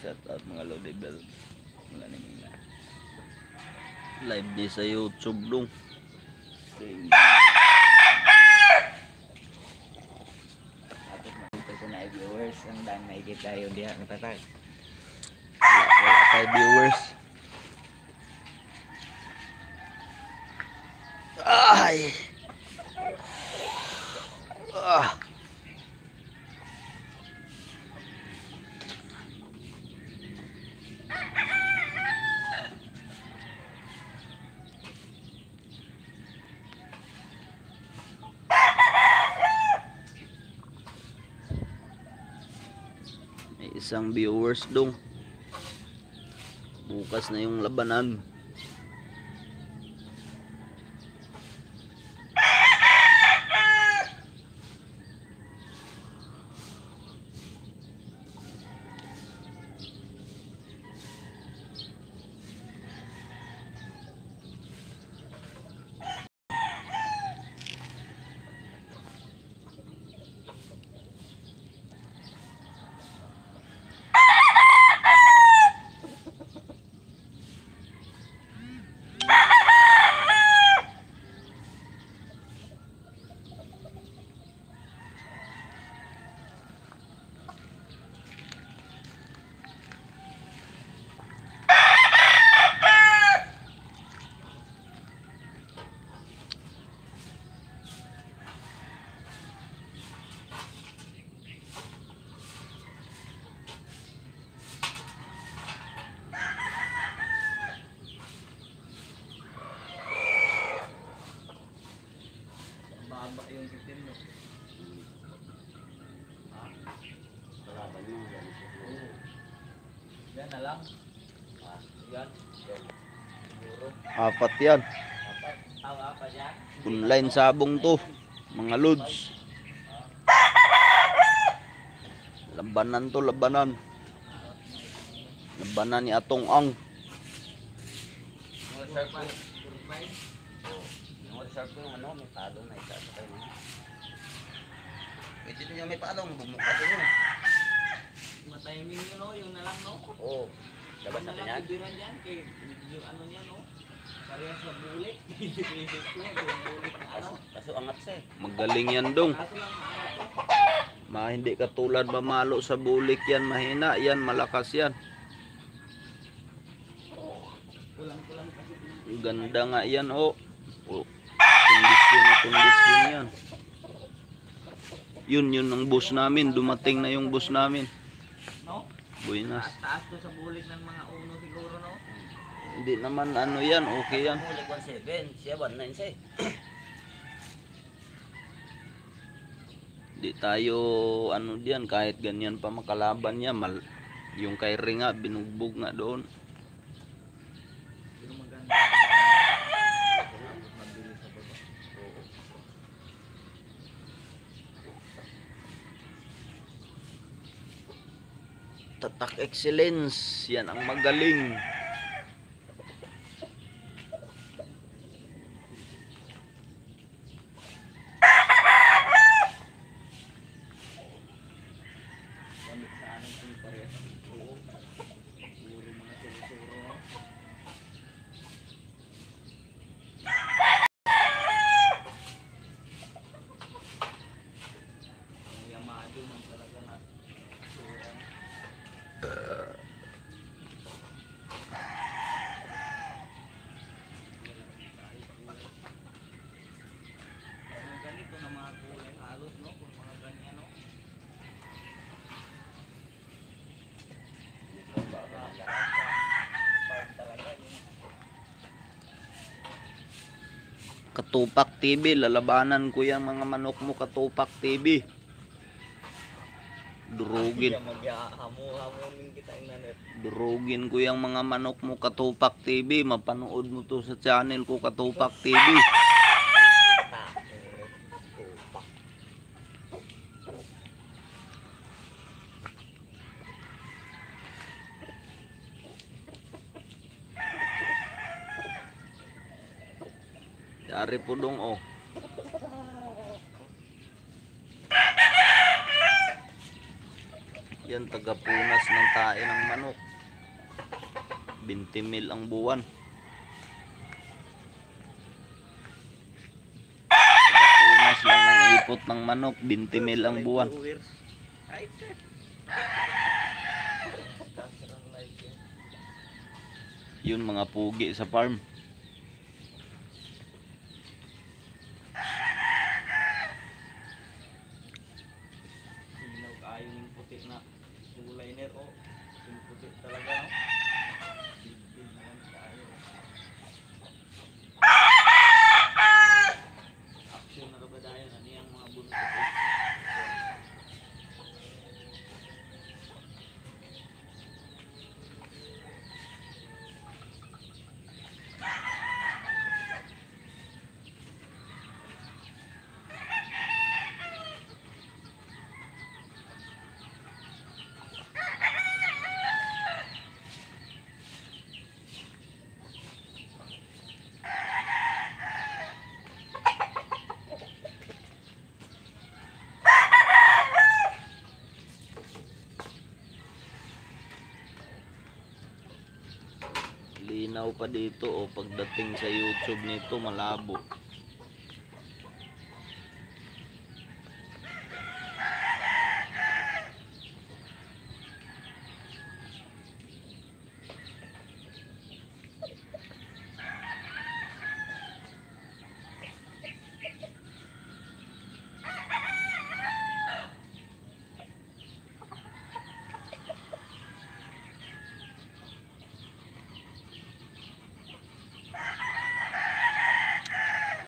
Shout out mga Lodebel. Wala na mga live di sa YouTube dong. Ito na viewers ang dang nakikita yun diha natatag. Wala tayo viewers. Ay. Ah. May isang viewers dong. Bukas na yung labanan. Yung itim mo. Ha? Kalaban mo yan. Yan na lang. Yan. Siguro. Apat yan. Apat yan. Online sabong to. Mga lods. Labanan to, labanan. Labanan ni Atong Ang. Mga shark po. Yung shark po, ano, may palo na isa sa kayo. Pwede niya may palo, bumukas yun. Matiming yun o, yung nalang no? Oo. Dapat Yung natin nalang yan. ibiran yan, kay yung ano niya no? Parehas na bulik. Yung bulik na ano. Kaso angat siya. Magaling yan dong. Kaso lang ano to. Hindi katulad mamalo sa bulik yan, mahina yan, malakas yan. Kulang-kulang kasi. Ganda nga yan oh. Kondisyon na kondisyon yan. Yun ang bus namin, dumating na yung bus namin. No? Buenas. Taas to sa bulik ng mga uno siguro no? Hindi naman ano yan, okay yan. Bulik 17, siya 19 siya. Di tayo ano diyan, kahit ganyan pa makalaban niya, yung kay Ringa binugbog nga doon. Pero maganda. Mabilis sa baba. Tatak excellence, yan ang magaling. Gamit sa amin kung parehas ang buo. Puro mga suro-suro. Ang yamado man talaga na sura. Mga ganito na mga kulay halos no, kung mga ganyan no. Katupak TV, lalabanan ko yung mga manok mo, Katupak TV. Durugin. Mag-hamu-hamunin kita yung nanit. Durugin ko yung mga manok mo, Katupak TV. Mapanood mo to sa channel ko, Katupak TV. Tupak. Dari po dong oh. Yan tagapunas ng tae ng manok. 20 mil ang buwan. Tagapunas lang ng ipot ng manok, 20 mil ang buwan. Ay, Dasarang live yan. Yun mga pugi sa farm. Sinaw kayo ng puti na kulay ner o. Yung puti talaga no. Big naman kayo. Action na kabadayan. Ano yung mga buntot o. Linaw pa dito o pagdating sa YouTube nito malabo.